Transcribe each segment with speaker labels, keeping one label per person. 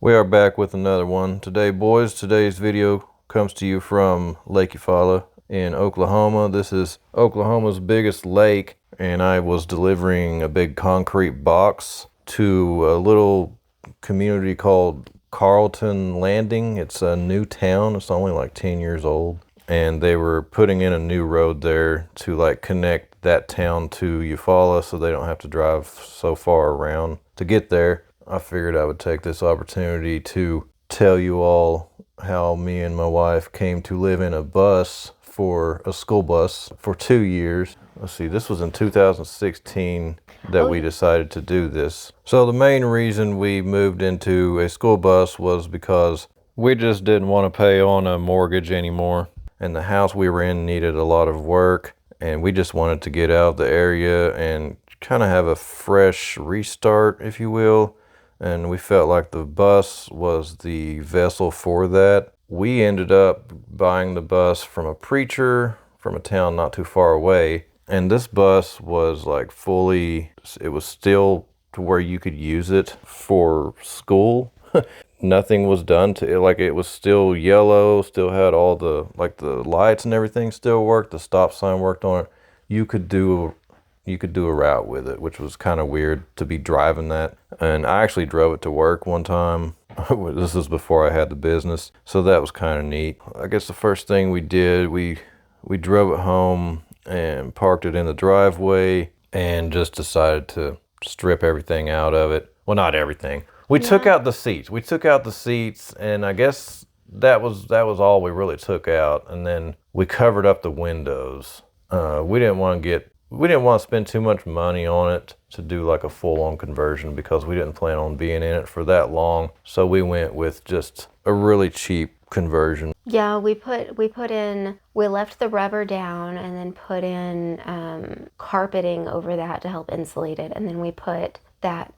Speaker 1: We are back with another one. Today, boys, today's video comes to you from Lake Eufaula in Oklahoma. This is Oklahoma's biggest lake, and I was delivering a big concrete box to a little community called Carlton Landing. It's a new town. It's only like 10 years old, and they were putting in a new road there to like connect that town to Eufaula so they don't have to drive so far around to get there. I figured I would take this opportunity to tell you all how me and my wife came to live in a bus, for a school bus, for 2 years. Let's see, this was in 2016 that we decided to do this. So the main reason we moved into a school bus was because we just didn't want to pay on a mortgage anymore. And the house we were in needed a lot of work, and we just wanted to get out of the area and kind of have a fresh restart, if you will. And we felt like the bus was the vessel for that. We ended up buying the bus from a preacher from a town not too far away. And this bus was like it was still to where you could use it for school. Nothing was done to it. Like, it was still yellow, still had all the lights and everything still worked. The stop sign worked on it. You could do a route with it, which was kind of weird to be driving that. And I actually drove it to work one time. This was before I had the business, so that was kind of neat. I guess the first thing we did, we drove it home and parked it in the driveway and just decided to strip everything out of it. Well, not everything. We took out the seats. And I guess that was all we really took out. And then we covered up the windows. We didn't want to spend too much money on it to do like a full-on conversion because we didn't plan on being in it for that long. So we went with just a really cheap conversion.
Speaker 2: Yeah, we left the rubber down and then put in carpeting over that to help insulate it. And then we put that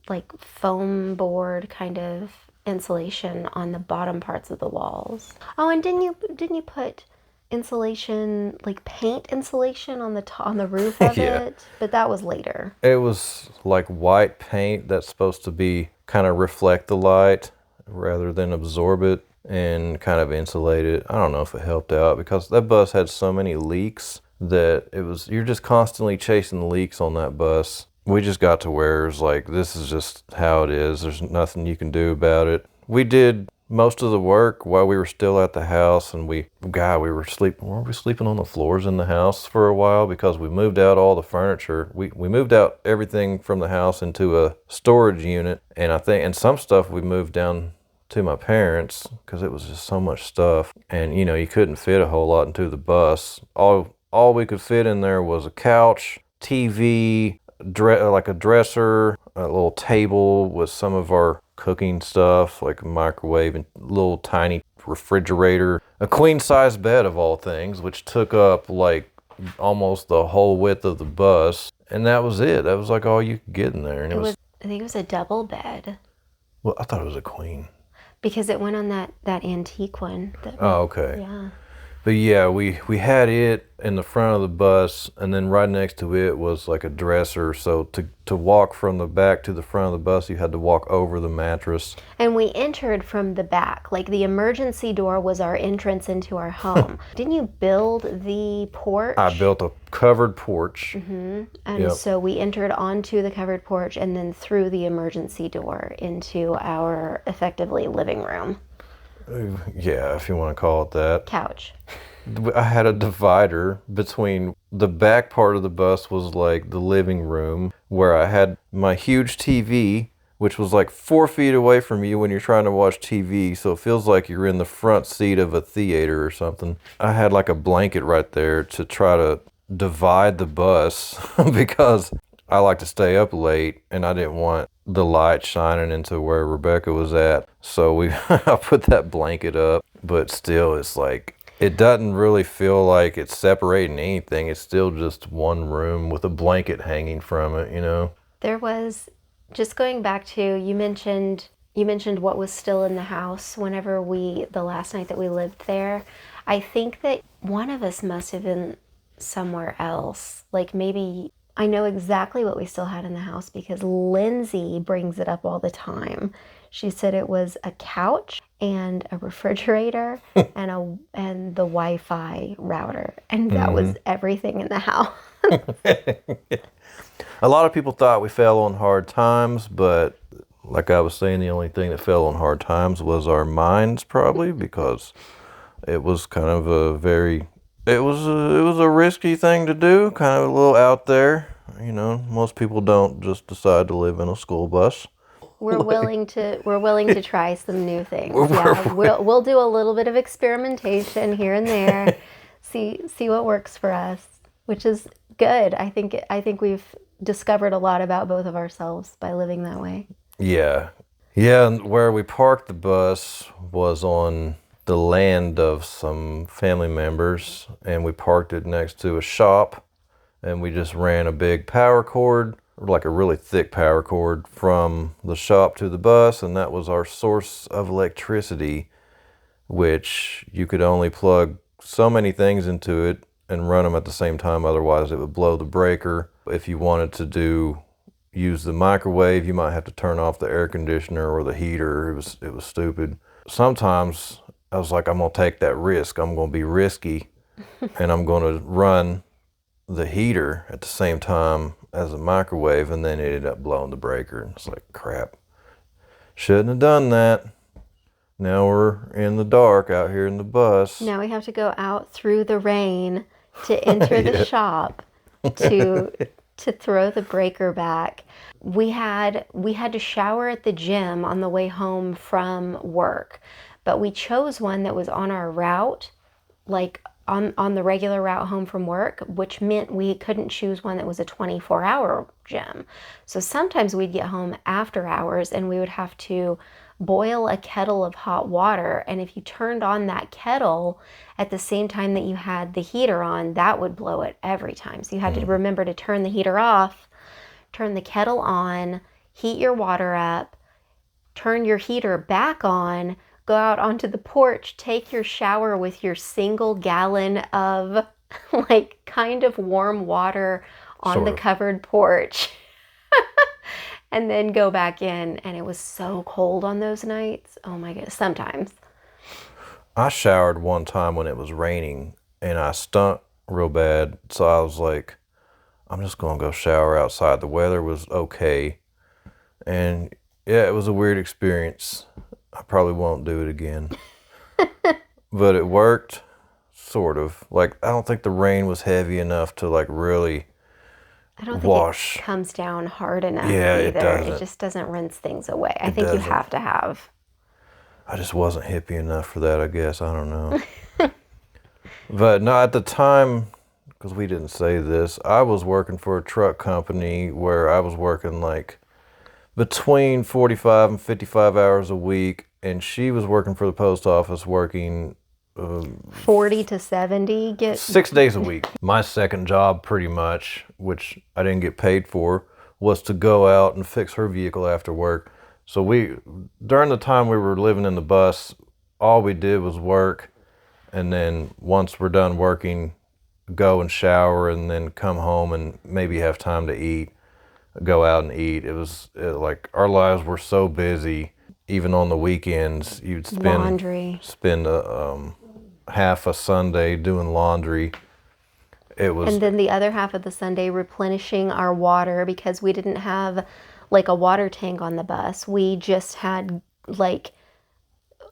Speaker 2: like foam board kind of insulation on the bottom parts of the walls. Oh, and didn't you put insulation, like paint insulation on the roof of it? But that was later.
Speaker 1: It was like white paint that's supposed to be kind of reflect the light rather than absorb it and kind of insulate it. I don't know if it helped out because that bus had so many leaks that you're just constantly chasing leaks on that bus. We just got to where it's like, this is just how it is. There's nothing you can do about it. We did most of the work while we were still at the house, and we were sleeping on the floors in the house for a while because we moved out all the furniture. We moved out everything from the house into a storage unit, and some stuff we moved down to my parents because it was just so much stuff, and you couldn't fit a whole lot into the bus. All we could fit in there was a couch, TV, like a dresser, a little table with some of our cooking stuff, like a microwave and little tiny refrigerator, a queen size bed of all things, which took up like almost the whole width of the bus, and that was it. That was like all you could get in there. And
Speaker 2: I think it was a double bed.
Speaker 1: Well, I thought it was a queen
Speaker 2: because it went on that antique one.
Speaker 1: Oh, okay.
Speaker 2: Yeah.
Speaker 1: But yeah, we had it in the front of the bus, and then right next to it was like a dresser. So to walk from the back to the front of the bus, you had to walk over the mattress.
Speaker 2: And we entered from the back. Like, the emergency door was our entrance into our home. Didn't you build the porch?
Speaker 1: I built a covered porch.
Speaker 2: Mm-hmm. And so we entered onto the covered porch and then through the emergency door into our effectively living room.
Speaker 1: Yeah, if you want to call it that.
Speaker 2: Couch.
Speaker 1: I had a divider between the back part of the bus was like the living room where I had my huge TV, which was like 4 feet away from you when you're trying to watch TV. So it feels like you're in the front seat of a theater or something. I had like a blanket right there to try to divide the bus because I like to stay up late and I didn't want the light shining into where Rebecca was at. So I put that blanket up, but still it's like, it doesn't really feel like it's separating anything. It's still just one room with a blanket hanging from it,
Speaker 2: There was, just going back to, you mentioned what was still in the house whenever the last night that we lived there. I think that one of us must have been somewhere else. Like, maybe I know exactly what we still had in the house because Lindsay brings it up all the time. She said it was a couch and a refrigerator and the Wi-Fi router, and that was everything in the house.
Speaker 1: A lot of people thought we fell on hard times, but like I was saying, the only thing that fell on hard times was our minds, probably, because it was kind of it was a risky thing to do, kind of a little out there. You know, most people don't just decide to live in a school bus.
Speaker 2: We're willing to try some new things. Yeah, we'll do a little bit of experimentation here and there, see what works for us, which is good. I think we've discovered a lot about both of ourselves by living that way.
Speaker 1: Yeah. Yeah, and where we parked the bus was on the land of some family members, and we parked it next to a shop, and we just ran a big power cord, like a really thick power cord, from the shop to the bus, and that was our source of electricity, which you could only plug so many things into it and run them at the same time, otherwise it would blow the breaker. If you wanted to use the microwave, you might have to turn off the air conditioner or the heater. It was stupid. Sometimes I was like, I'm gonna take that risk. I'm gonna be risky, and I'm gonna run the heater at the same time as a microwave, and then it ended up blowing the breaker. And it's like, crap, shouldn't have done that. Now we're in the dark out here in the bus.
Speaker 2: Now we have to go out through the rain to enter the shop to throw the breaker back. We had to shower at the gym on the way home from work, but we chose one that was on our route, like on the regular route home from work, which meant we couldn't choose one that was a 24-hour gym. So sometimes we'd get home after hours and we would have to boil a kettle of hot water, and if you turned on that kettle at the same time that you had the heater on, that would blow it every time. So you had to remember to turn the heater off, turn the kettle on, heat your water up, turn your heater back on, go out onto the porch, take your shower with your single gallon of like kind of warm water on the covered porch. And then go back in, and it was so cold on those nights. Oh my goodness, sometimes.
Speaker 1: I showered one time when it was raining, and I stunk real bad, so I was like, I'm just gonna go shower outside. The weather was okay, and yeah, it was a weird experience. I probably won't do it again. But it worked, sort of. Like, I don't think the rain was heavy enough to like really
Speaker 2: I don't
Speaker 1: wash.
Speaker 2: think it comes down hard enough
Speaker 1: Yeah,
Speaker 2: either.
Speaker 1: it doesn't.
Speaker 2: It just doesn't rinse things away. I think you have to have.
Speaker 1: I just wasn't hippie enough for that, I guess. I don't know. But no, at the time, because we didn't say this, I was working for a truck company where I was working like between 45 and 55 hours a week, and she was working for the post office working
Speaker 2: 40 to 70 get
Speaker 1: 6 days a week. My second job, pretty much, which I didn't get paid for, was to go out and fix her vehicle after work. So during the time we were living in the bus, all we did was work, and then once we're done working, go and shower, and then come home and maybe have time to eat, go out and eat. Like our lives were so busy. Even on the weekends, you'd spend half a Sunday doing laundry.
Speaker 2: And then the other half of the Sunday replenishing our water, because we didn't have like a water tank on the bus. We just had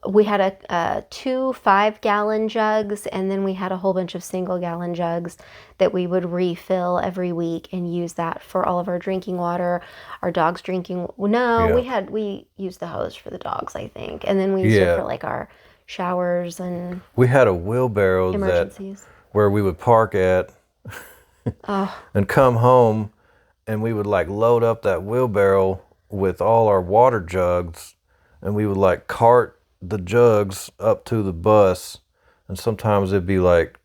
Speaker 2: we had a 2 5-gallon jugs, and then we had a whole bunch of single-gallon jugs that we would refill every week and use that for all of our drinking water, our dogs drinking. We used the hose for the dogs, I think, and then we used it for like our showers and
Speaker 1: we had a wheelbarrow
Speaker 2: emergencies
Speaker 1: where we would park at and come home, and we would like load up that wheelbarrow with all our water jugs, and we would like cart the jugs up to the bus, and sometimes it'd be like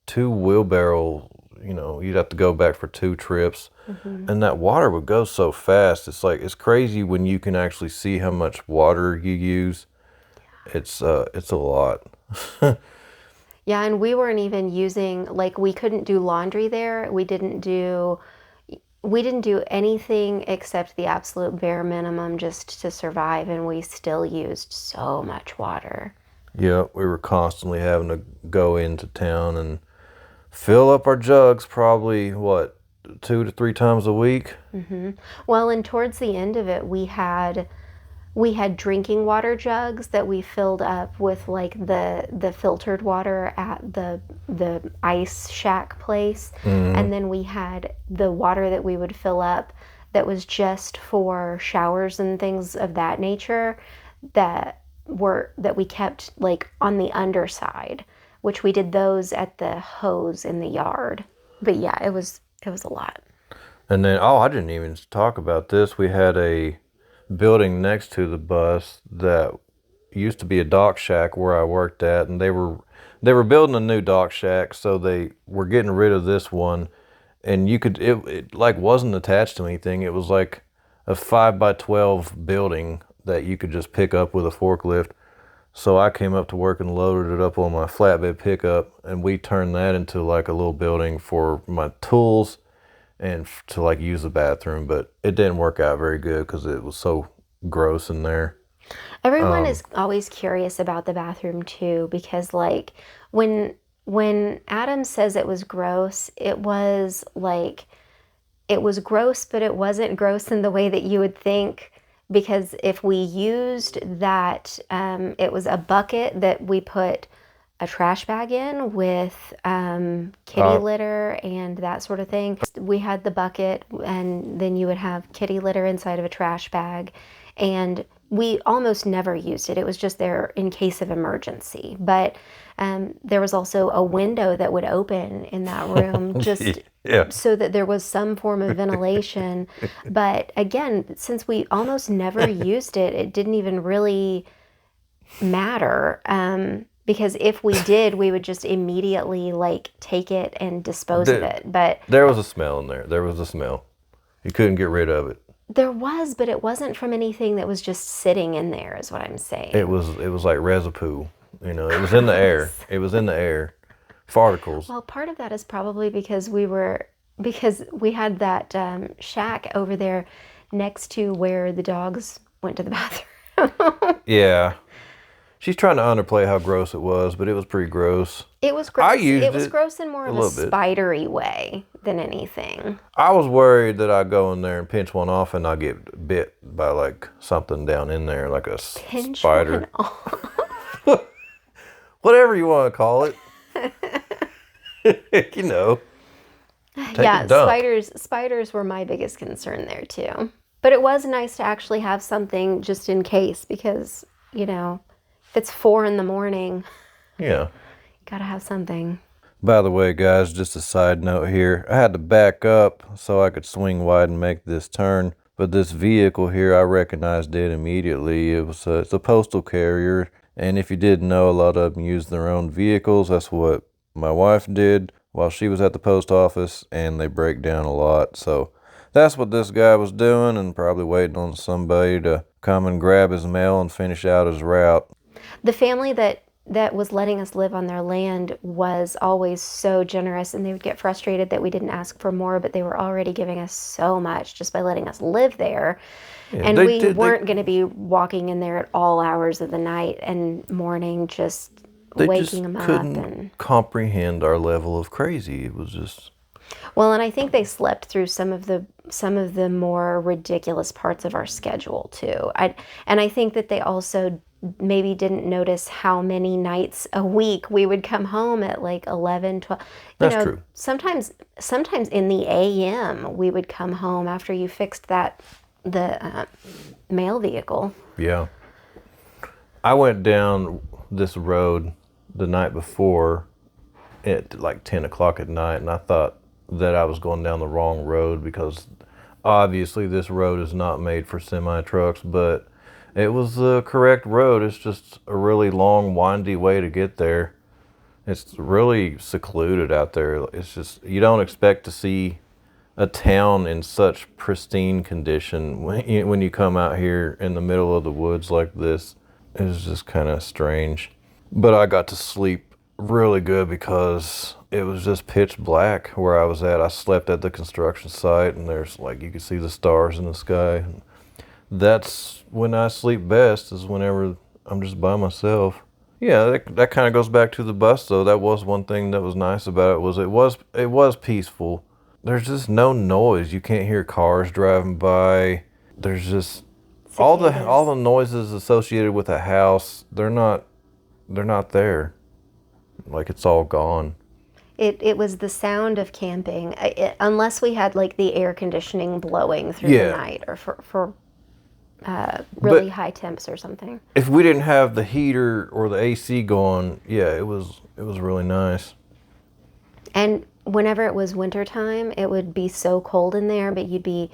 Speaker 1: 2 wheelbarrow, you'd have to go back for 2 trips. And that water would go so fast. It's crazy when you can actually see how much water you use. It's a lot.
Speaker 2: Yeah, and we weren't even using, like, we couldn't do laundry there. We we didn't do anything except the absolute bare minimum just to survive, and we still used so much water.
Speaker 1: Yeah, we were constantly having to go into town and fill up our jugs probably, what, 2 to 3 times a week?
Speaker 2: Well, and towards the end of it, we had drinking water jugs that we filled up with like the filtered water at the ice shack place, and then we had the water that we would fill up that was just for showers and things of that nature that we kept like on the underside, which we did those at the hose in the yard. But yeah, it was a lot.
Speaker 1: And then, oh, I didn't even talk about this. We had a building next to the bus that used to be a dock shack where I worked at, and they were building a new dock shack, so they were getting rid of this one, and it like wasn't attached to anything. It was like a 5 by 12 building that you could just pick up with a forklift. So I came up to work and loaded it up on my flatbed pickup, and we turned that into like a little building for my tools and to like use the bathroom. But it didn't work out very good because it was so gross in there.
Speaker 2: Everyone is always curious about the bathroom too, because like when Adam says it was gross, it was gross, but it wasn't gross in the way that you would think. Because if we used that, it was a bucket that we put a trash bag in with kitty litter and that sort of thing. We had the bucket, and then you would have kitty litter inside of a trash bag, and we almost never used it. It was just there in case of emergency. But there was also a window that would open in that room just
Speaker 1: Yeah.
Speaker 2: so that there was some form of ventilation. But again, since we almost never used it, it didn't even really matter. Because if we did, we would just immediately like take it and dispose of it. But
Speaker 1: There was a smell in there. There was a smell. You couldn't get rid of it.
Speaker 2: there was, but it wasn't from anything that was just sitting in there, is what I'm saying.
Speaker 1: It was like residue. You know, it was in the air. It was in the air. Farticles.
Speaker 2: Well, part of that is probably because we had that shack over there next to where the dogs went to the bathroom.
Speaker 1: Yeah. She's trying to underplay how gross it was, but it was pretty gross.
Speaker 2: It was gross.
Speaker 1: I used
Speaker 2: It was
Speaker 1: it
Speaker 2: gross in more of a
Speaker 1: little bit.
Speaker 2: spidery way than anything.
Speaker 1: I was worried that I'd go in there and pinch one off and I'd get bit by like something down in there, like a
Speaker 2: Pinch
Speaker 1: spider.
Speaker 2: one off.
Speaker 1: Whatever you want to call it. You know. Take
Speaker 2: Yeah,
Speaker 1: a dump.
Speaker 2: spiders were my biggest concern there too. But it was nice to actually have something just in case, because, you know, if it's 4 a.m,
Speaker 1: Yeah.
Speaker 2: you gotta have something.
Speaker 1: By the way, guys, just a side note here. I had to back up so I could swing wide and make this turn. But this vehicle here, I recognized it immediately. It's a postal carrier. And if you didn't know, a lot of them use their own vehicles. That's what my wife did while she was at the post office, and they break down a lot. So that's what this guy was doing, and probably waiting on somebody to come and grab his mail and finish out his route.
Speaker 2: The family that was letting us live on their land was always so generous, and they would get frustrated that we didn't ask for more, but they were already giving us so much just by letting us live there. And we weren't going to be walking in there at all hours of the night and morning, just
Speaker 1: They
Speaker 2: waking
Speaker 1: just
Speaker 2: them up.
Speaker 1: couldn't
Speaker 2: And
Speaker 1: comprehend our level of crazy. It was just...
Speaker 2: well, and I think they slept through some of the more ridiculous parts of our schedule too. I think that they also maybe didn't notice how many nights a week we would come home at like 11, 12.
Speaker 1: That's true.
Speaker 2: Sometimes in the AM we would come home after you fixed the mail vehicle.
Speaker 1: Yeah. I went down this road the night before at like 10 o'clock at night, and I thought that I was going down the wrong road because obviously this road is not made for semi trucks, but it was the correct road. It's just a really long, windy way to get there. It's really secluded out there. It's just, you don't expect to see a town in such pristine condition when you come out here in the middle of the woods like this. It was just kind of strange. But I got to sleep really good because it was just pitch black where I was at. I slept at the construction site, and there's like you could see the stars in the sky. That's when I sleep best, is whenever I'm just by myself. Yeah, that kind of goes back to the bus though. That was one thing that was nice about it, it was peaceful. There's just no noise. You can't hear cars driving by. There's just all the noises associated with a house. They're not there. Like it's all gone.
Speaker 2: It was the sound of camping, unless we had like the air conditioning blowing through the night, or for really high temps or something.
Speaker 1: If we didn't have the heater or the AC going, yeah, it was really nice.
Speaker 2: And whenever it was wintertime, it would be so cold in there, but you'd be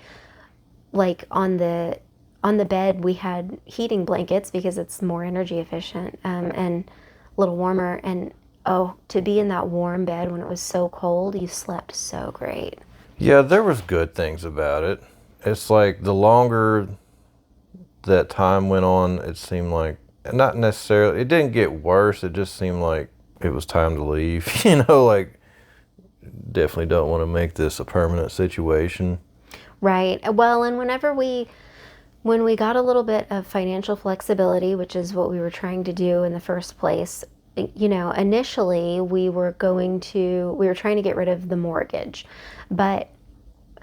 Speaker 2: like on the bed. We had heating blankets because it's more energy efficient, and a little warmer. And oh, to be in that warm bed when it was so cold, you slept so great.
Speaker 1: Yeah, there was good things about it. It's like the longer that time went on, it seemed like, not necessarily, it didn't get worse. It just seemed like it was time to leave. Like, definitely don't want to make this a permanent situation.
Speaker 2: Right. Well, and when we got a little bit of financial flexibility, which is what we were trying to do in the first place, initially we were trying to get rid of the mortgage, but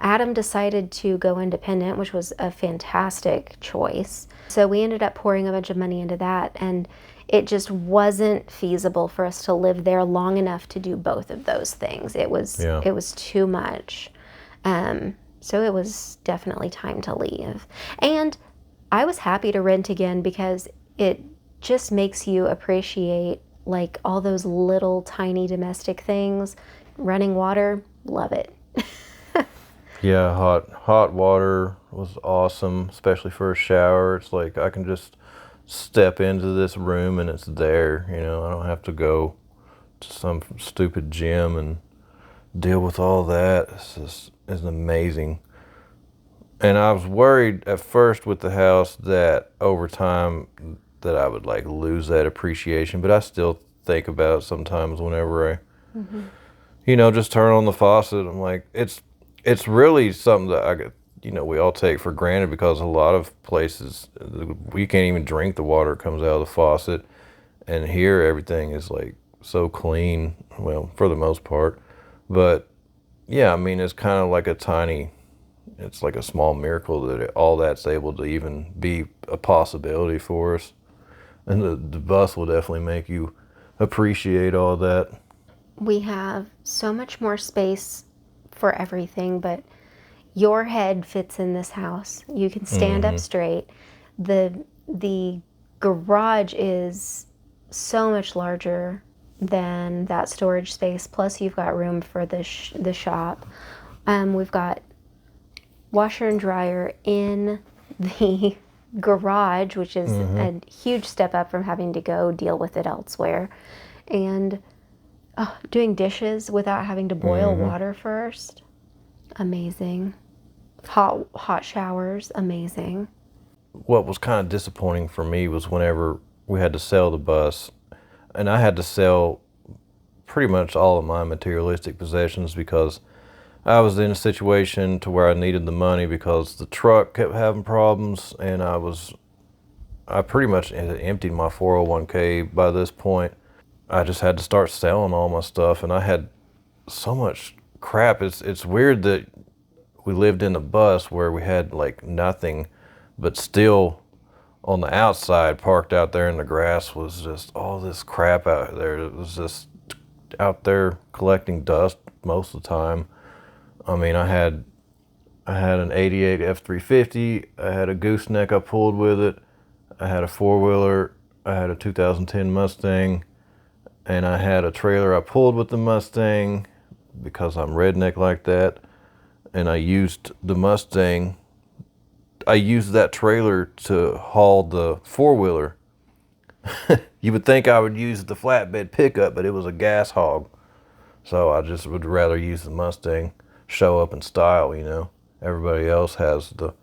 Speaker 2: Adam decided to go independent, which was a fantastic choice. So we ended up pouring a bunch of money into that, and it just wasn't feasible for us to live there long enough to do both of those things. It was too much. So it was definitely time to leave. And I was happy to rent again because it just makes you appreciate like all those little tiny domestic things. Running water, love it.
Speaker 1: Yeah, hot water was awesome, especially for a shower. It's like I can just step into this room and it's there. I don't have to go to some stupid gym and deal with all that. It's amazing. And I was worried at first with the house that over time that I would like lose that appreciation, but I still think about it sometimes whenever I, just turn on the faucet. I'm like, it's really something that we all take for granted, because a lot of places we can't even drink the water that comes out of the faucet, and here everything is like so clean, well, for the most part. But yeah, I mean, it's kind of like it's like a small miracle that all that's able to even be a possibility for us. And the bus will definitely make you appreciate all that.
Speaker 2: We have so much more space for everything, but your head fits in this house. You can stand up straight. The garage is so much larger than that storage space. Plus, you've got room for the shop. We've got washer and dryer in the garage, which is a huge step up from having to go deal with it elsewhere. And doing dishes without having to boil water first, amazing. Hot showers, amazing.
Speaker 1: What was kind of disappointing for me was whenever we had to sell the bus, and I had to sell pretty much all of my materialistic possessions because I was in a situation to where I needed the money because the truck kept having problems, and I pretty much had emptied my 401k by this point. I just had to start selling all my stuff, and I had so much crap. It's weird that we lived in a bus where we had like nothing, but still on the outside, parked out there in the grass, was just all this crap out there. It was just out there collecting dust most of the time. I mean, I had an 88 F350, I had a gooseneck I pulled with it, I had a four-wheeler, I had a 2010 Mustang, and I had a trailer I pulled with the Mustang because I'm redneck like that. And I used the Mustang, I used that trailer to haul the four-wheeler. You would think I would use the flatbed pickup, but it was a gas hog. So I just would rather use the Mustang, show up in style, Everybody else has their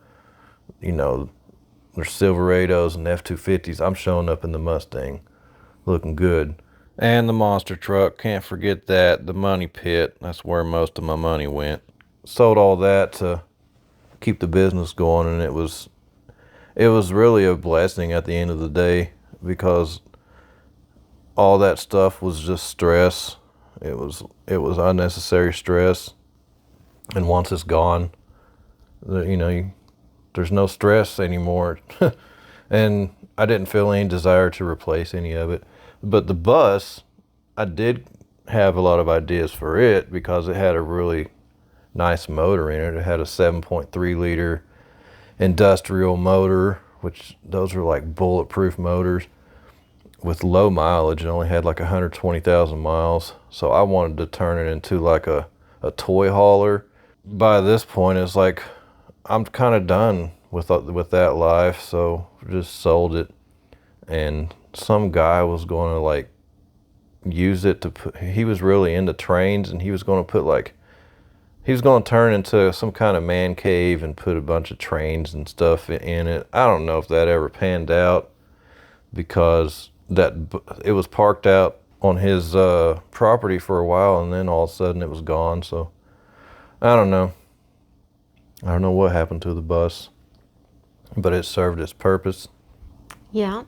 Speaker 1: Silverados and F-250s. I'm showing up in the Mustang, looking good. And the monster truck, can't forget that. The money pit, that's where most of my money went. Sold all that to keep the business going, and it was really a blessing at the end of the day, because all that stuff was just stress. It was unnecessary stress. And once it's gone, there's no stress anymore. And I didn't feel any desire to replace any of it. But the bus, I did have a lot of ideas for it because it had a really nice motor in it. It had a 7.3 liter industrial motor, which those are like bulletproof motors with low mileage. It only had like 120,000 miles. So I wanted to turn it into like a toy hauler. By this point, it's like I'm kind of done with that life, so just sold it. And some guy was going to like use it to put, he was really into trains, and he was going to turn into some kind of man cave and put a bunch of trains and stuff in it. I don't know if that ever panned out, because it was parked out on his property for a while, and then all of a sudden it was gone. So I don't know what happened to the bus, but it served its purpose.
Speaker 2: Yeah.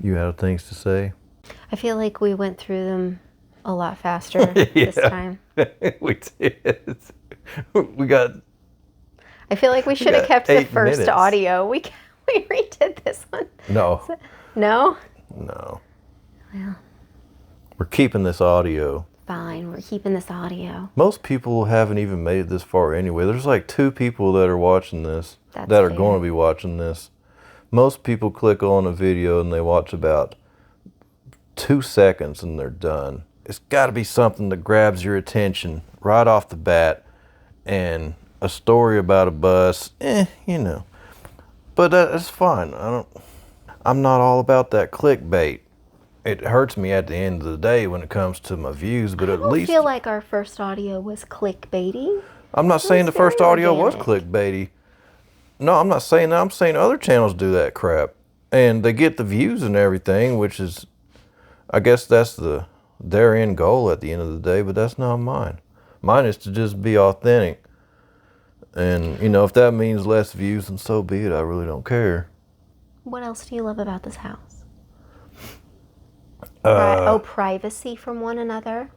Speaker 1: You have things to say?
Speaker 2: I feel like we went through them a lot faster this time.
Speaker 1: We did. We got.
Speaker 2: I feel like we should have kept the
Speaker 1: 8
Speaker 2: first
Speaker 1: minutes.
Speaker 2: audio. We redid this one.
Speaker 1: No.
Speaker 2: No?
Speaker 1: No.
Speaker 2: Well,
Speaker 1: We're keeping this audio.
Speaker 2: fine. We're keeping this audio.
Speaker 1: Most people haven't even made it this far anyway. There's like 2 people that are watching this,
Speaker 2: That's
Speaker 1: that are
Speaker 2: fair.
Speaker 1: going to be watching this. Most people click on a video and they watch about 2 seconds and they're done. It's got to be something that grabs your attention right off the bat, and a story about a bus, But that's fine. I'm not all about that clickbait. It hurts me at the end of the day when it comes to my views, but at
Speaker 2: I
Speaker 1: least
Speaker 2: feel like our first audio was clickbaity.
Speaker 1: I'm not saying the
Speaker 2: very
Speaker 1: first audio was
Speaker 2: organic.
Speaker 1: clickbaity. No, I'm not saying that. I'm saying other channels do that crap, and they get the views and everything, which is, I guess that's their end goal at the end of the day, but that's not mine. Mine is to just be authentic. And, if that means less views, then so be it. I really don't care.
Speaker 2: What else do you love about this house?
Speaker 1: Uh,
Speaker 2: Privacy from one another.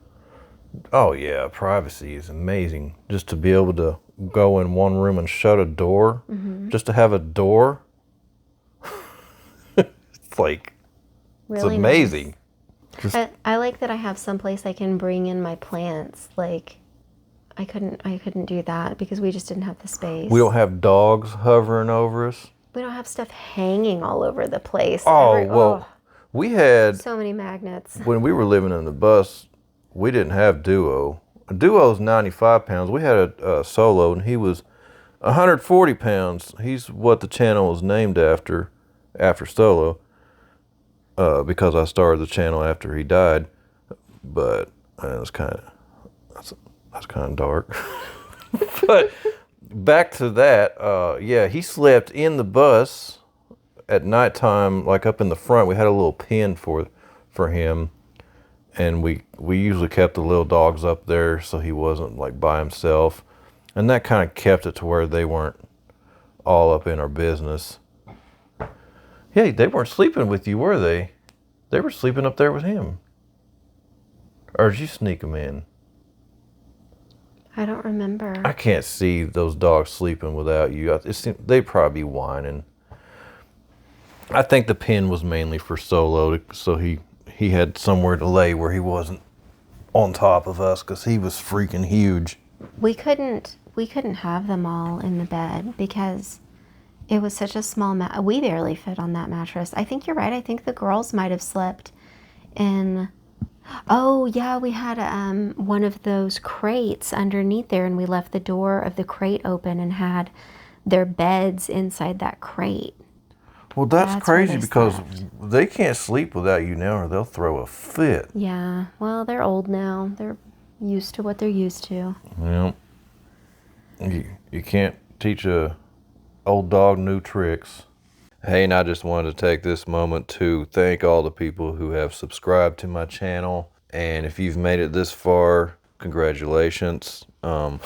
Speaker 1: Oh, yeah, privacy is amazing. Just to be able to go in one room and shut a door, just to have a door, it's like,
Speaker 2: Really
Speaker 1: it's amazing.
Speaker 2: I like that I have someplace I can bring in my plants. Like, I couldn't do that because we just didn't have the space.
Speaker 1: We don't have dogs hovering over us.
Speaker 2: We don't have stuff hanging all over the place.
Speaker 1: We had,
Speaker 2: So many magnets.
Speaker 1: when we were living in the bus, we didn't have Duo. A Duo's 95 pounds. We had a Solo, and he was 140 pounds. He's what the channel was named after Solo, because I started the channel after he died. But that's kind of dark. But back to that, he slept in the bus at nighttime, like up in the front. We had a little pen for him, and we usually kept the little dogs up there so he wasn't like by himself, and that kind of kept it to where they weren't all up in our business. Yeah, they weren't sleeping with you, were they? They were sleeping up there with him. Or did you sneak them in?
Speaker 2: I don't remember.
Speaker 1: I can't see those dogs sleeping without you. They'd probably be whining. I think the pen was mainly for Solo, so he had somewhere to lay where he wasn't on top of us, because he was freaking huge.
Speaker 2: We couldn't have them all in the bed because it was such a small we barely fit on that mattress. I think you're right. I think the girls might have slept in. Oh yeah, we had one of those crates underneath there, and we left the door of the crate open and had their beds inside that crate.
Speaker 1: Well, that's
Speaker 2: That's where
Speaker 1: crazy,
Speaker 2: they
Speaker 1: because
Speaker 2: slept.
Speaker 1: they can't sleep without you now, or they'll throw a fit.
Speaker 2: Yeah, well, they're old now. They're used to what they're used to.
Speaker 1: Well, you can't teach a old dog new tricks. Hey, and I just wanted to take this moment to thank all the people who have subscribed to my channel. And if you've made it this far, congratulations. I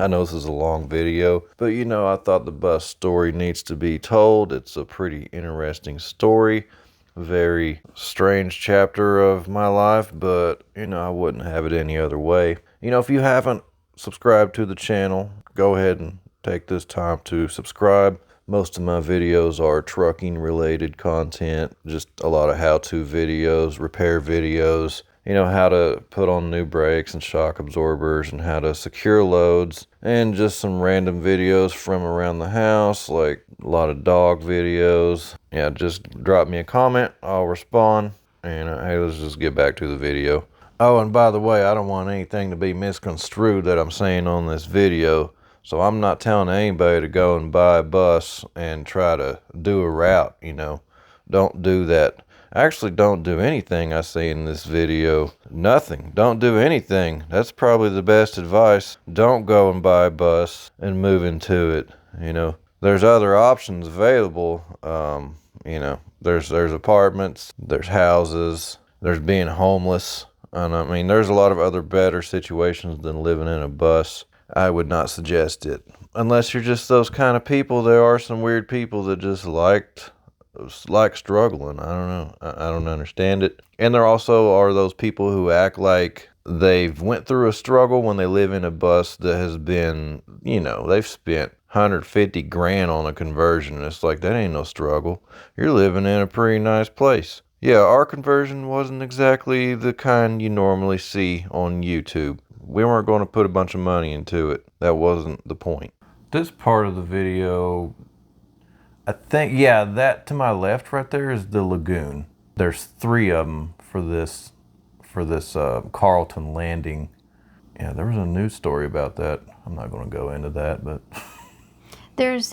Speaker 1: know this is a long video, but you know, I thought the bus story needs to be told. It's a pretty interesting story. Very strange chapter of my life, but you know, I wouldn't have it any other way. You know, if you haven't subscribed to the channel, go ahead and take this time to subscribe. Most of my videos are trucking related content, just a lot of how-to videos, repair videos, you know, how to put on new brakes and shock absorbers and how to secure loads, and just some random videos from around the house, like a lot of dog videos. Yeah, just drop me a comment, I'll respond, and hey, let's just get back to the video. Oh, and by the way, I don't want anything to be misconstrued that I'm saying on this video. So I'm not telling anybody to go and buy a bus and try to do a route, you know. Don't do that. Actually, don't do anything I say in this video. Nothing. Don't do anything. That's probably the best advice. Don't go and buy a bus and move into it, you know. There's other options available. You know, there's apartments, there's houses, there's being homeless. And I mean, there's a lot of other better situations than living in a bus. I would not suggest it. Unless you're just those kind of people. There are some weird people that just like struggling. I don't know. I don't understand it. And there also are those people who act like they've went through a struggle when they live in a bus that has been, you know, they've spent 150 grand on a conversion. It's like, that ain't no struggle. You're living in a pretty nice place. Yeah, our conversion wasn't exactly the kind you normally see on YouTube. We weren't going to put a bunch of money into it. That wasn't the point. This part of the video, I think, yeah, that to my left right there is the lagoon. There's 3 of them for this Carlton Landing. Yeah, there was a news story about that. I'm not going to go into that, but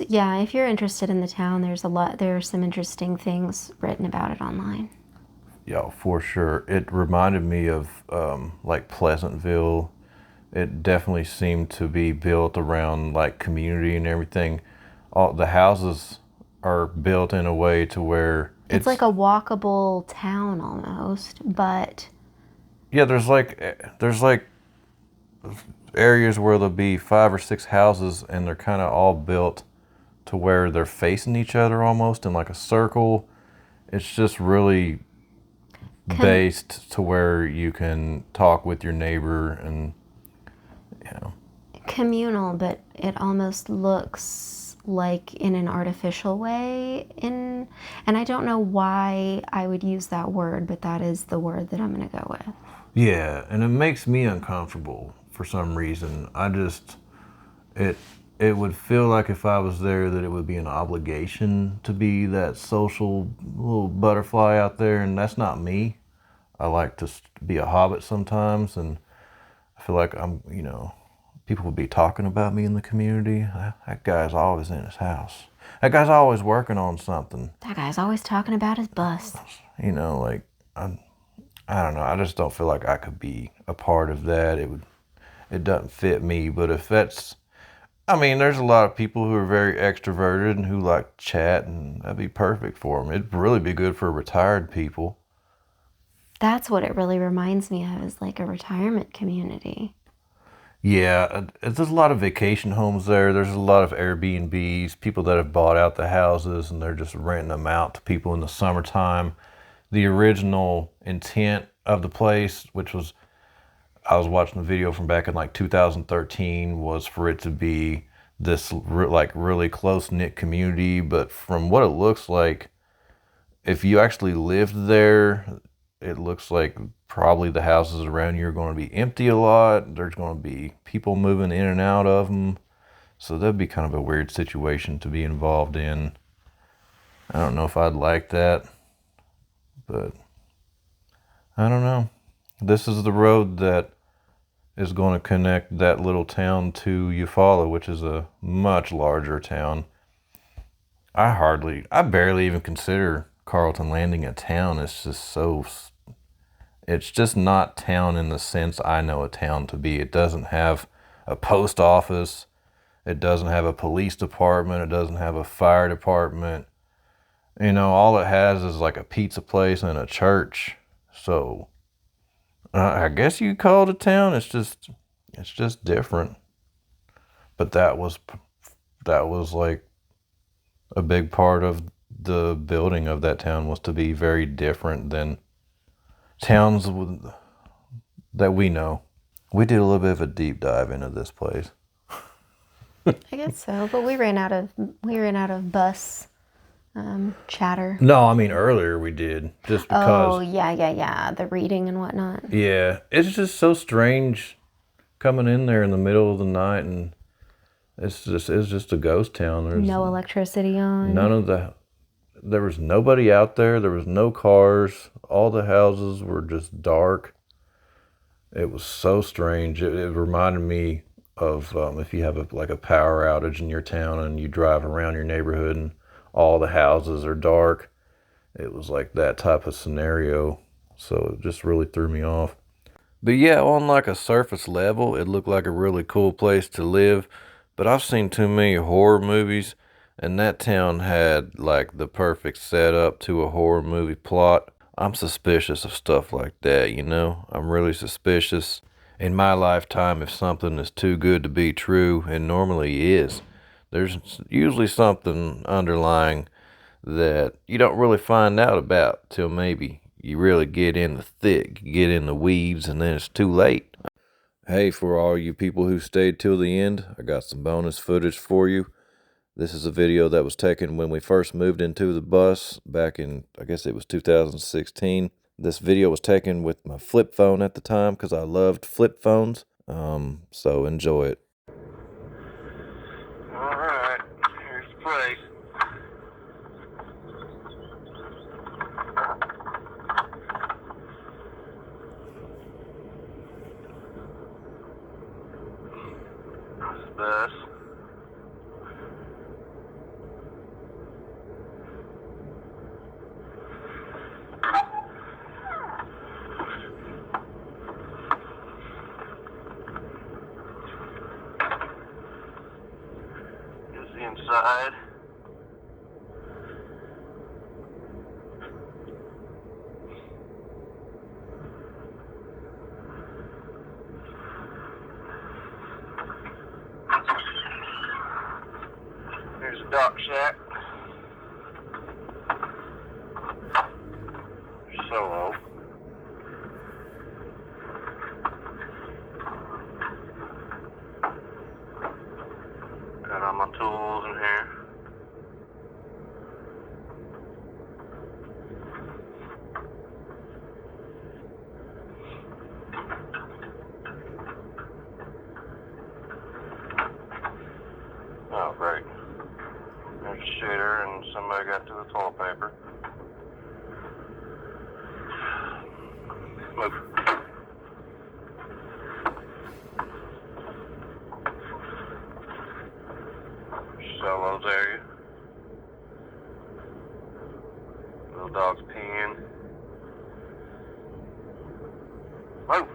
Speaker 2: Yeah, if you're interested in the town, there are some interesting things written about it online.
Speaker 1: yeah, for sure. It reminded me of like Pleasantville. It definitely seemed to be built around like community and everything. All the houses are built in a way to where
Speaker 2: It's like a walkable town almost, but
Speaker 1: yeah, there's like areas where there'll be 5 or 6 houses and they're kind of all built to where they're facing each other almost in like a circle. It's just really based to where you can talk with your neighbor and, you know.
Speaker 2: communal, but it almost looks like in an artificial way. And I don't know why I would use that word, but that is the word that I'm going to go with.
Speaker 1: Yeah, and it makes me uncomfortable for some reason. It would feel like if I was there that it would be an obligation to be that social little butterfly out there, and that's not me. I like to be a hobbit sometimes, and I feel like you know, people would be talking about me in the community. That guy's always in his house. That guy's always working on something.
Speaker 2: That guy's always talking about his bus.
Speaker 1: You know, like, I don't know. I just don't feel like I could be a part of that. It doesn't fit me. But if that's, I mean, there's a lot of people who are very extroverted and who like to chat, and that'd be perfect for them. It'd really be good for retired people.
Speaker 2: That's what it really reminds me of, is like a retirement community.
Speaker 1: Yeah, there's a lot of vacation homes there. There's a lot of Airbnbs, people that have bought out the houses and they're just renting them out to people in the summertime. The original intent of the place, which was, I was watching the video from back in like 2013, was for it to be this like really close-knit community. But from what it looks like, if you actually lived there, it looks like probably the houses around you are going to be empty a lot. There's going to be people moving in and out of them. So that'd be kind of a weird situation to be involved in. I don't know if I'd like that, but I don't know. This is the road that is going to connect that little town to Eufaula, which is a much larger town. I barely even consider Carlton Landing a town. It's just not town in the sense I know a town to be. It doesn't have a post office. It doesn't have a police department. It doesn't have a fire department. You know, all it has is like a pizza place and a church. So I guess you call it a town. It's just different. But that was like a big part of the building of that town, was to be very different than towns that we know. We did a little bit of a deep dive into this place.
Speaker 2: I guess so, but we ran out of bus chatter.
Speaker 1: No, I mean earlier we did, just
Speaker 2: Oh
Speaker 1: because.
Speaker 2: yeah, the reading and whatnot.
Speaker 1: Yeah, it's just so strange coming in there in the middle of the night, and it's just a ghost town. There's
Speaker 2: No electricity on.
Speaker 1: there was nobody out there. There was no cars. All the houses were just dark. It was so strange. It reminded me of if you have like a power outage in your town and you drive around your neighborhood and all the houses are dark. It was like that type of scenario. So it just really threw me off. But yeah, on like a surface level, it looked like a really cool place to live. But I've seen too many horror movies, and that town had like the perfect setup to a horror movie plot. I'm suspicious of stuff like that, you know? I'm really suspicious. In my lifetime, if something is too good to be true, and normally is, there's usually something underlying that you don't really find out about till maybe you really get in the thick, get in the weeds, and then it's too late. Hey, for all you people who stayed till the end, I got some bonus footage for you. This is a video that was taken when we first moved into the bus back in, I guess it was 2016. This video was taken with my flip phone at the time because I loved flip phones. So enjoy it.
Speaker 3: Alright, here's the place. This is bus. Here's the inside. Here's a dock shack. Solo. Got all my tools in here. Oh, great. There's a shitter and somebody got to the toilet paper. Move. Solo's area. Little dog's peeing. Move.